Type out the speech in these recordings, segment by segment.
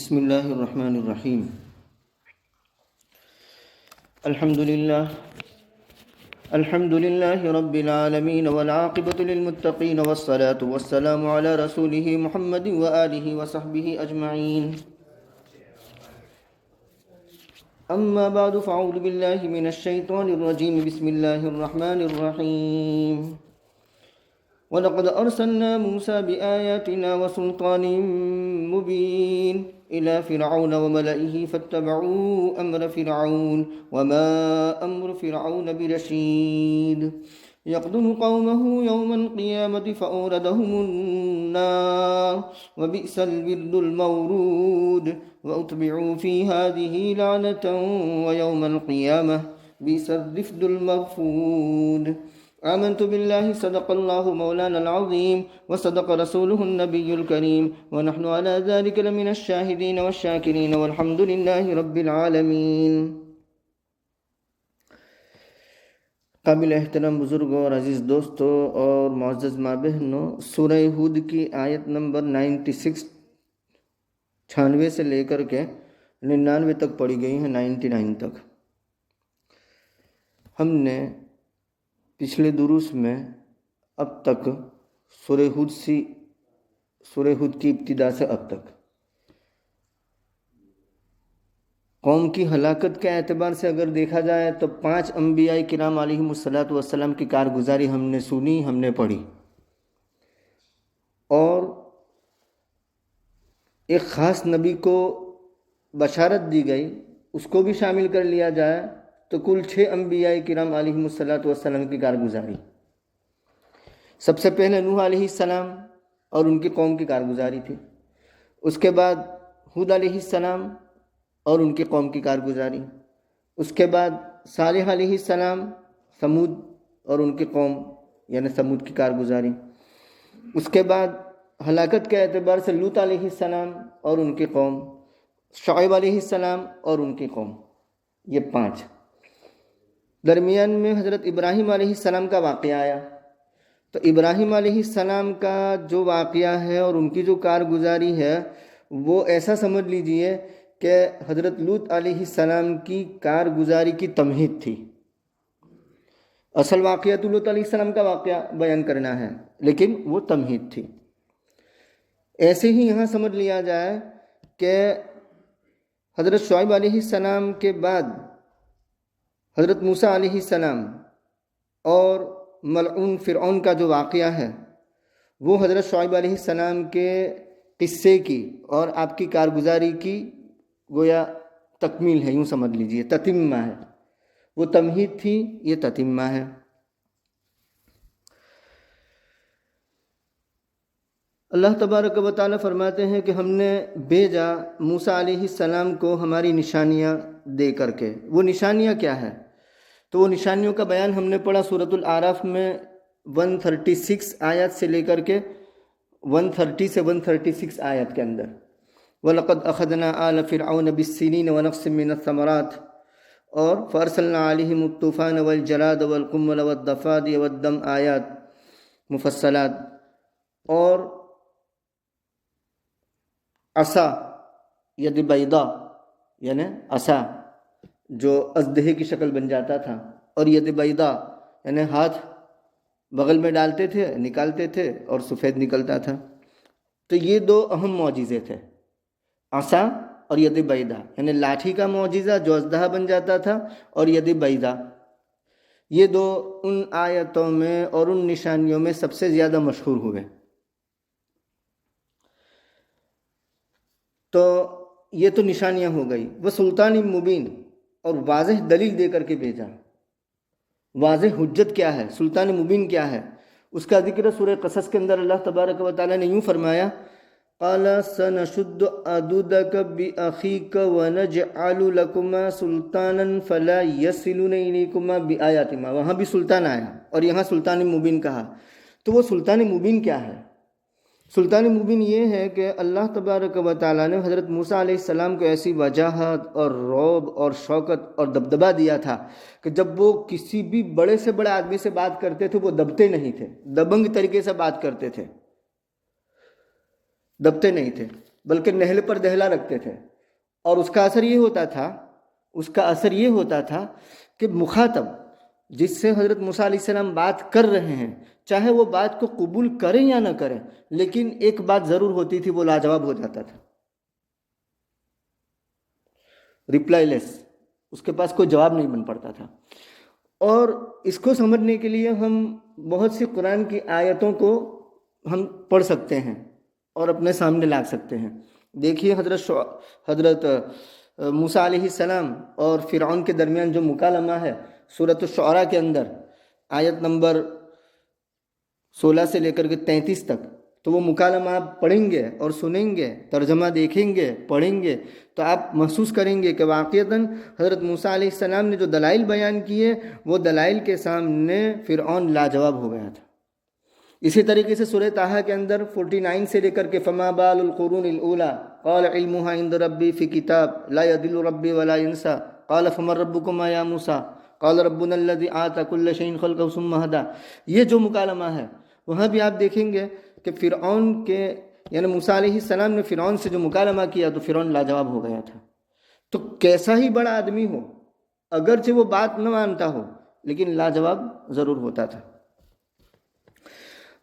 بسم الله الرحمن الرحيم. الحمد لله رب العالمين والعاقبة للمتقين والصلاة والسلام على رسوله محمد وآله وصحبه أجمعين. أما بعد فأعوذ بالله من الشيطان الرجيم. بسم الله الرحمن الرحيم. ولقد أرسلنا موسى بآياتنا وسلطان مبين إلى فرعون وملئه فاتبعوا أمر فرعون وما أمر فرعون برشيد يقدم قومه يوم القيامة فأوردهم النار وبئس الورد المورود وأتبعوا في هذه لعنة ويوم القيامة بئس الرفد المرفود. آمنت بالله صدق الله مولانا العظيم وصدق رسوله النبي الكريم ونحن على ذلك لمن الشاهدين والشاكرين والحمد لله رب العالمين. قابل احترام بزرگوں اور عزیز دوستوں اور معزز ماں بہنوں، سورہ ہود کی آیت نمبر 96 سے لے کر کے 99 تک پڑھی گئی ہیں، 99 تک. ہم نے پچھلے دروس میں اب تک سورہ ہود کی ابتدا سے اب تک قوم کی ہلاکت کے اعتبار سے اگر دیکھا جائے تو 5 انبیاء کرام علیہم الصلاۃ کی کارگزاری ہم نے سنی، ہم نے پڑھی، اور ایک خاص نبی کو بشارت دی گئی، اس کو بھی شامل کر لیا جائے تو کل 6 انبیاء کرام علیہم الصلاۃ کی کارگزاری. سب سے پہلے نوح علیہ السلام اور ان کی قوم کی کارگزاری تھی، اس کے بعد ہود علیہ السلام اور ان کی قوم کی کارگزاری، اس کے بعد صالح علیہ السلام، ثمود اور ان کی قوم یعنی ثمود کی کارگزاری، اس کے بعد ہلاکت کے اعتبار سے لوط علیہ السلام اور ان کی قوم، شعیب علیہ السلام اور ان کی قوم. یہ 5. درمیان میں حضرت ابراہیم علیہ السلام کا واقعہ آیا، تو ابراہیم علیہ السلام کا جو واقعہ ہے اور ان کی جو کارگزاری ہے وہ ایسا سمجھ لیجئے کہ حضرت لوط علیہ السلام کی کارگزاری کی تمہید تھی. اصل واقعہ تو لوط علیہ السلام کا واقعہ بیان کرنا ہے، لیکن وہ تمہید تھی. ایسے ہی یہاں سمجھ لیا جائے کہ حضرت شعیب علیہ السلام کے بعد حضرت موسیٰ علیہ السلام اور ملعون فرعون کا جو واقعہ ہے وہ حضرت شعیب علیہ السلام کے قصے کی اور آپ کی کارگزاری کی گویا تکمیل ہے، یوں سمجھ لیجئے تتمہ ہے. وہ تمہید تھی، یہ تتمہ ہے. اللہ تبارک و تعالیٰ فرماتے ہیں کہ ہم نے بھیجا موسیٰ علیہ السلام کو ہماری نشانیاں دے کر کے. وہ نشانیاں کیا ہے؟ تو وہ نشانیوں کا بیان ہم نے پڑھا سورۃ الاعراف میں 136 آیات سے لے کر کے 130 سے 136 آیات کے اندر. وَلَقَدْ أَخَذْنَا آلَ فِرْعَوْنَ بِالسِّنِينَ وَنَقْصٍ مِّنَ الثَّمَرَاتِ اور فَأَرْسَلْنَا عَلَيْهِمُ الطُّوفَانَ وَالْجَرَادَ وَالْقُمَّلَ وَالضَّفَادِعَ وَالدَّمَ آیات مفصلات. اور عصا ید بیضا یعنی عصا جو اژدہے کی شکل بن جاتا تھا، اور ید بیضا یعنی ہاتھ بغل میں ڈالتے تھے نکالتے تھے اور سفید نکلتا تھا. تو یہ 2 اہم معجزے تھے، عصا اور ید بیضا، یعنی لاٹھی کا معجزہ جو اژدہا بن جاتا تھا، اور ید بیضا. یہ 2 ان آیتوں میں اور ان نشانیوں میں سب سے زیادہ مشہور ہوئے. تو یہ تو نشانیاں ہو گئی. وہ سلطان مبین، اور واضح دلیل دے کر کے بھیجا. واضح حجت کیا ہے، سلطان مبین کیا ہے، اس کا ذکر سورہ قصص کے اندر اللہ تبارک و تعالیٰ نے یوں فرمایا: قَالَ سَنَشُدُّ عَضُدَكَ بِأَخِيكَ وَنَجْعَلُ لَكُمَا سُلْطَانًا فَلَا يَصِلُونَ إِلَيْكُمَا بِآيَاتِنَا. وہاں بھی سلطان آیا اور یہاں سلطان مبین کہا. تو وہ سلطان مبین کیا ہے؟ سلطان مبین یہ ہے کہ اللہ تبارک و تعالیٰ نے حضرت موسیٰ علیہ السلام کو ایسی وجاہت اور رعب اور شوکت اور دبدبہ دیا تھا کہ جب وہ کسی بھی بڑے سے بڑے آدمی سے بات کرتے تھے وہ دبتے نہیں تھے، دبنگ طریقے سے بات کرتے تھے، دبتے نہیں تھے، بلکہ نہل پر دہلا رکھتے تھے، اور اس کا اثر یہ ہوتا تھا کہ مخاطب جس سے حضرت موسیٰ علیہ السلام بات کر رہے ہیں، چاہے وہ بات کو قبول کریں یا نہ کریں، لیکن ایک بات ضرور ہوتی تھی، وہ لاجواب ہو جاتا تھا، ریپلائی لیس، اس کے پاس کوئی جواب نہیں بن پڑتا تھا۔ اور اس کو سمجھنے کے لیے ہم بہت سی قرآن کی آیتوں کو ہم پڑھ سکتے ہیں اور اپنے سامنے لا سکتے ہیں۔ دیکھیے حضرت موسیٰ علیہ السلام اور فرعون کے درمیان جو مکالمہ ہے سورۃ الشعراء کے اندر، آیت نمبر 16 سے لے کر کے 33 تک، تو وہ مکالمہ آپ پڑھیں گے اور سنیں گے، ترجمہ دیکھیں گے، پڑھیں گے، تو آپ محسوس کریں گے کہ واقعتاً حضرت موسیٰ علیہ السلام نے جو دلائل بیان کیے، وہ دلائل کے سامنے فرعون لاجواب ہو گیا تھا۔ اسی طریقے سے سورہ طٰہٰ کے اندر 49 سے لے کر کے فما بال القرون الاولیٰ قال علمها عند ربی فی کتاب لا يضل ربی ولا ينسى قال فمن ربكما یا موسیٰ قال ربنا الذي اعطى كل شيء خلقه ثم هدى۔ یہ جو مکالمہ ہے وہاں بھی آپ دیکھیں گے کہ فرعون کے یعنی موسیٰ علیہ السلام نے فرعون سے جو مکالمہ کیا تو فرعون لاجواب ہو گیا تھا۔ تو کیسا ہی بڑا آدمی ہو، اگرچہ وہ بات نہ مانتا ہو، لیکن لاجواب ضرور ہوتا تھا۔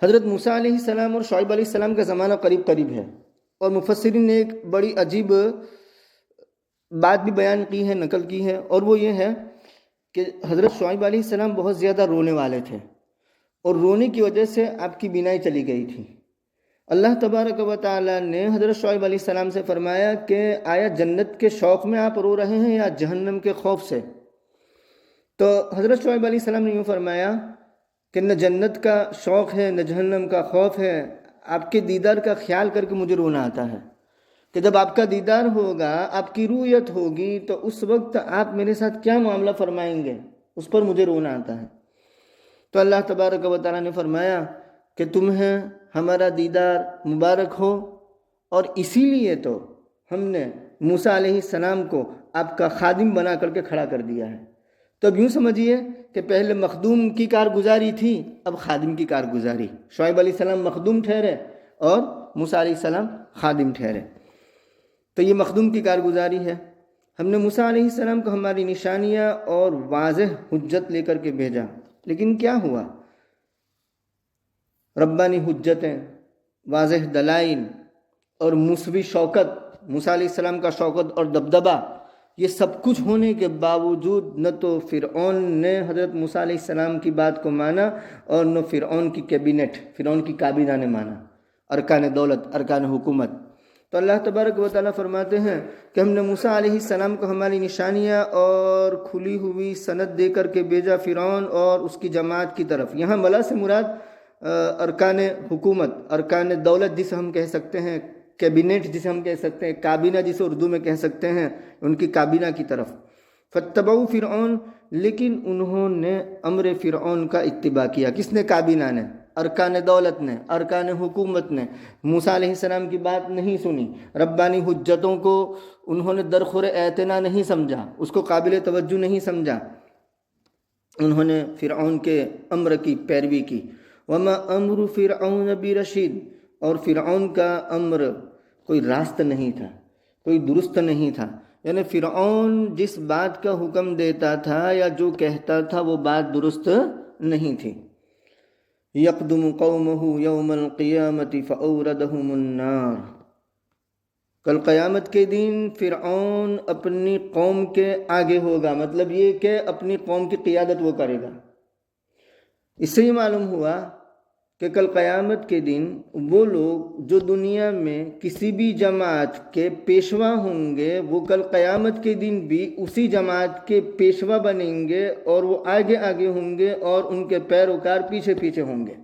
حضرت موسیٰ علیہ السلام اور شعیب علیہ السلام کا زمانہ قریب قریب ہے، اور مفسرین نے ایک بڑی عجیب بات بھی بیان کی ہے، نقل کی ہے، اور وہ یہ ہے کہ حضرت شعیب علیہ السلام بہت زیادہ رونے والے تھے، اور رونے کی وجہ سے آپ کی بینائی چلی گئی تھی۔ اللہ تبارک و تعالیٰ نے حضرت شعیب علیہ السلام سے فرمایا کہ آیا جنت کے شوق میں آپ رو رہے ہیں یا جہنم کے خوف سے؟ تو حضرت شعیب علیہ السلام نے یوں فرمایا کہ نہ جنت کا شوق ہے نہ جہنم کا خوف ہے، آپ کے دیدار کا خیال کر کے مجھے رونا آتا ہے کہ جب آپ کا دیدار ہوگا، آپ کی رویت ہوگی، تو اس وقت آپ میرے ساتھ کیا معاملہ فرمائیں گے، اس پر مجھے رونا آتا ہے۔ تو اللہ تبارک و تعالیٰ نے فرمایا کہ تمہیں ہمارا دیدار مبارک ہو، اور اسی لیے تو ہم نے موسیٰ علیہ السلام کو آپ کا خادم بنا کر کے کھڑا کر دیا ہے۔ تو اب یوں سمجھیے کہ پہلے مخدوم کی کارگزاری تھی، اب خادم کی کارگزاری۔ شعیب علیہ السلام مخدوم ٹھہرے اور موسیٰ علیہ السلام خادم ٹھہرے۔ تو یہ مخدوم کی کارگزاری ہے۔ ہم نے موسیٰ علیہ السلام کو ہماری نشانیاں اور واضح حجت لے کر کے بھیجا، لیکن کیا ہوا؟ ربانی حجتیں، واضح دلائل اور موسوی شوکت، موسیٰ علیہ السلام کا شوکت اور دبدبہ، یہ سب کچھ ہونے کے باوجود نہ تو فرعون نے حضرت موسیٰ علیہ السلام کی بات کو مانا، اور نہ فرعون کی کیبنٹ، فرعون کی کابینہ نے مانا، ارکان دولت، ارکان حکومت۔ تو اللہ تبارک و تعالیٰ فرماتے ہیں کہ ہم نے موسیٰ علیہ السلام کو ہماری نشانیاں اور کھلی ہوئی سند دے کر کے بھیجا فرعون اور اس کی جماعت کی طرف۔ یہاں ملا سے مراد ارکان حکومت، ارکان دولت جسے ہم کہہ سکتے ہیں، کیبنٹ جسے ہم کہہ سکتے ہیں، کابینہ جسے اردو میں کہہ سکتے ہیں، ان کی کابینہ کی طرف۔ فاتبعوا فرعون، لیکن انہوں نے امر فرعون کا اتباع کیا۔ کس نے؟ کابینہ نے، ارکان دولت نے، ارکان حکومت نے موسیٰ علیہ السلام کی بات نہیں سنی، ربانی حجتوں کو انہوں نے درخور اعتنا نہیں سمجھا، اس کو قابل توجہ نہیں سمجھا، انہوں نے فرعون کے امر کی پیروی کی۔ وما امر فرعون برشید، اور فرعون کا امر کوئی راست نہیں تھا، کوئی درست نہیں تھا، یعنی فرعون جس بات کا حکم دیتا تھا یا جو کہتا تھا وہ بات درست نہیں تھی۔ یقدم قومہ یوم القیامت فاوردہم النار، کل قیامت کے دن فرعون اپنی قوم کے آگے ہوگا، مطلب یہ کہ اپنی قوم کی قیادت وہ کرے گا۔ اس سے یہ معلوم ہوا کہ کل قیامت کے دن وہ لوگ جو دنیا میں کسی بھی جماعت کے پیشوا ہوں گے، وہ کل قیامت کے دن بھی اسی جماعت کے پیشوا بنیں گے، اور وہ آگے آگے ہوں گے اور ان کے پیروکار پیچھے پیچھے ہوں گے۔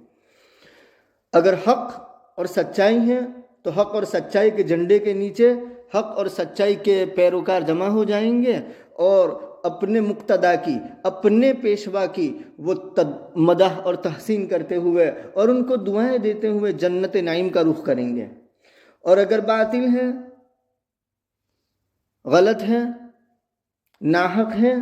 اگر حق اور سچائی ہے تو حق اور سچائی کے جھنڈے کے نیچے حق اور سچائی کے پیروکار جمع ہو جائیں گے، اور اپنے مقتدا کی، اپنے پیشوا کی وہ مدح اور تحسین کرتے ہوئے اور ان کو دعائیں دیتے ہوئے جنت نعیم کا رخ کریں گے۔ اور اگر باطل ہے، غلط ہے، ناحق ہے،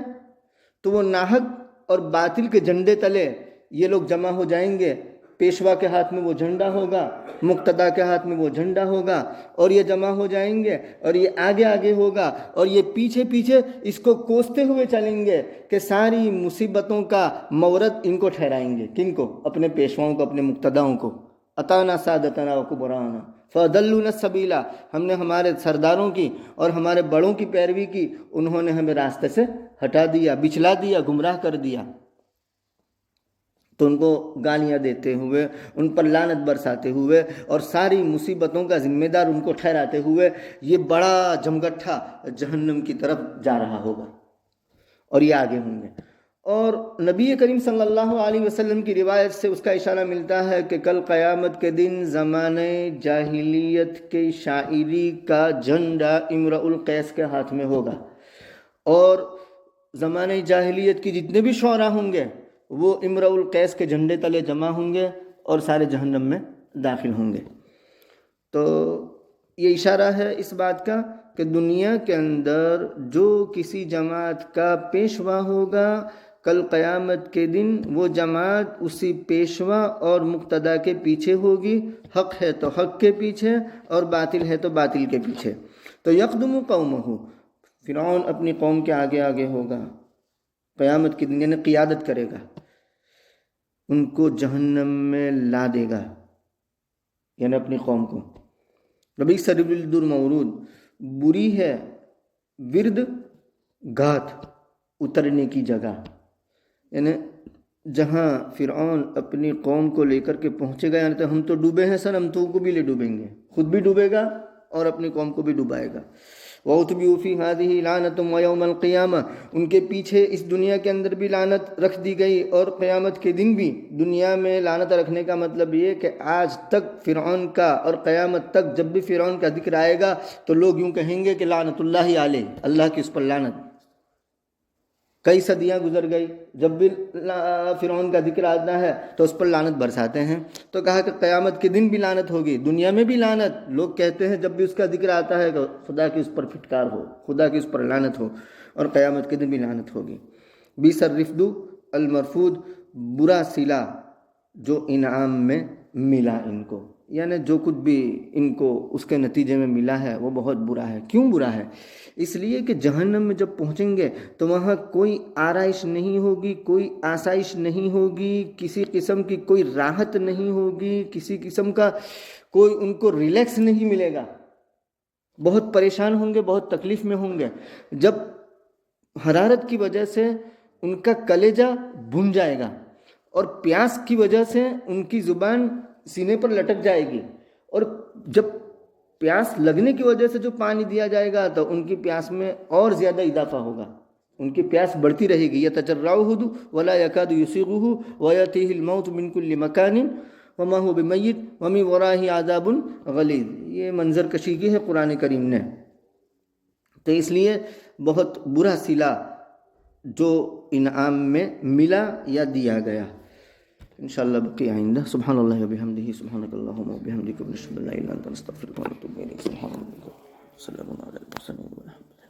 تو وہ ناحق اور باطل کے جھنڈے تلے یہ لوگ جمع ہو جائیں گے، پیشوا کے ہاتھ میں وہ جھنڈا ہوگا، مقتدا کے ہاتھ میں وہ جھنڈا ہوگا، اور یہ جمع ہو جائیں گے، اور یہ آگے آگے ہوگا، اور یہ پیچھے پیچھے اس کو کوستے ہوئے چلیں گے کہ ساری مصیبتوں کا مورد ان کو ٹھہرائیں گے۔ کن کو؟ اپنے پیشواؤں کو، اپنے مقتداؤں کو۔ اطانا سادتنا و کبرانا فضلونا السبیلا، ہم نے ہمارے سرداروں کی اور ہمارے بڑوں کی پیروی کی، انہوں نے ہمیں راستے سے ہٹا دیا، بچلا دیا، گمراہ کر دیا۔ تو ان کو گالیاں دیتے ہوئے، ان پر لعنت برساتے ہوئے، اور ساری مصیبتوں کا ذمہ دار ان کو ٹھہراتے ہوئے یہ بڑا جمگٹھا جہنم کی طرف جا رہا ہوگا، اور یہ آگے ہوں گے۔ اور نبی کریم صلی اللہ علیہ وسلم کی روایت سے اس کا اشارہ ملتا ہے کہ کل قیامت کے دن زمانے جاہلیت کے شاعری کا جھنڈا امرؤ القیس کے ہاتھ میں ہوگا، اور زمانے جاہلیت کی جتنے بھی شعراء ہوں گے وہ امرؤ القیس کے جھنڈے تلے جمع ہوں گے اور سارے جہنم میں داخل ہوں گے۔ تو یہ اشارہ ہے اس بات کا کہ دنیا کے اندر جو کسی جماعت کا پیشوا ہوگا، کل قیامت کے دن وہ جماعت اسی پیشوا اور مقتدا کے پیچھے ہوگی۔ حق ہے تو حق کے پیچھے، اور باطل ہے تو باطل کے پیچھے۔ تو یقدم قومہ، فرعون اپنی قوم کے آگے آگے ہوگا قیامت کے دن، یعنی قیادت کرے گا، ان کو جہنم میں لا دے گا، یعنی اپنی قوم کو۔ وبئس الورد المورود، بری ہے ورد گھات، اترنے کی جگہ، یعنی جہاں فرعون اپنی قوم کو لے کر کے پہنچے گا، یعنی تو ہم تو ڈوبے ہیں سر، ہم تو کو بھی لے ڈوبیں گے، خود بھی ڈوبے گا اور اپنی قوم کو بھی ڈوبائے گا۔ وَأُتْبِعُوا فِي هَذِهِ لَعْنَةٌ وَيَوْمَ الْقِيَامَةِ، ان کے پیچھے اس دنیا کے اندر بھی لعنت رکھ دی گئی، اور قیامت کے دن بھی۔ دنیا میں لعنت رکھنے کا مطلب یہ کہ آج تک فرعون کا، اور قیامت تک جب بھی فرعون کا ذکر آئے گا تو لوگ یوں کہیں گے کہ لعنت اللہ علیہ، اللہ کی اس پر لعنت۔ کئی صدیاں گزر گئی، جب بھی فرعون کا ذکر آتا ہے تو اس پر لعنت برساتے ہیں۔ تو کہا کہ قیامت کے دن بھی لعنت ہوگی، دنیا میں بھی لعنت۔ لوگ کہتے ہیں جب بھی اس کا ذکر آتا ہے کہ خدا کی اس پر پھٹکار ہو، خدا کی اس پر لعنت ہو، اور قیامت کے دن بھی لعنت ہوگی۔ بئس الرفد المرفود، برا صلہ جو انعام میں ملا ان کو، یعنی جو کچھ بھی ان کو اس کے نتیجے میں ملا ہے وہ بہت برا ہے۔ کیوں برا ہے؟ اس لیے کہ جہنم میں جب پہنچیں گے تو وہاں کوئی آرائش نہیں ہوگی، کوئی آسائش نہیں ہوگی، کسی قسم کی کوئی راحت نہیں ہوگی، کسی قسم کا کوئی ان کو ریلیکس نہیں ملے گا، بہت پریشان ہوں گے، بہت تکلیف میں ہوں گے۔ جب حرارت کی وجہ سے ان کا کلیجہ بھن جائے گا، اور پیاس کی وجہ سے ان کی زبان سینے پر لٹک جائے گی، اور جب پیاس لگنے کی وجہ سے جو پانی دیا جائے گا تو ان کی پیاس میں اور زیادہ اضافہ ہوگا، ان کی پیاس بڑھتی رہے گی۔ یتجرعہ ولا یکاد یسیغہ ویأتیہ الموت من کل مکان وما هو بمیت ومن ورائہ عذاب غلیظ۔ یہ منظر کشی کی ہے قرآن کریم نے۔ تو اس لیے بہت برا صلہ جو انعام میں ملا یا دیا گیا۔ انشاءاللہ بقی آئندہ۔ سبحان اللہ وبحمدہ، سبحانک اللہم وبحمدک، نشہد ان لا الہ الا انت، نستغفرک ونتوب الیک۔ سبحان اللہ، سلام علی المرسلین والحمد للہ۔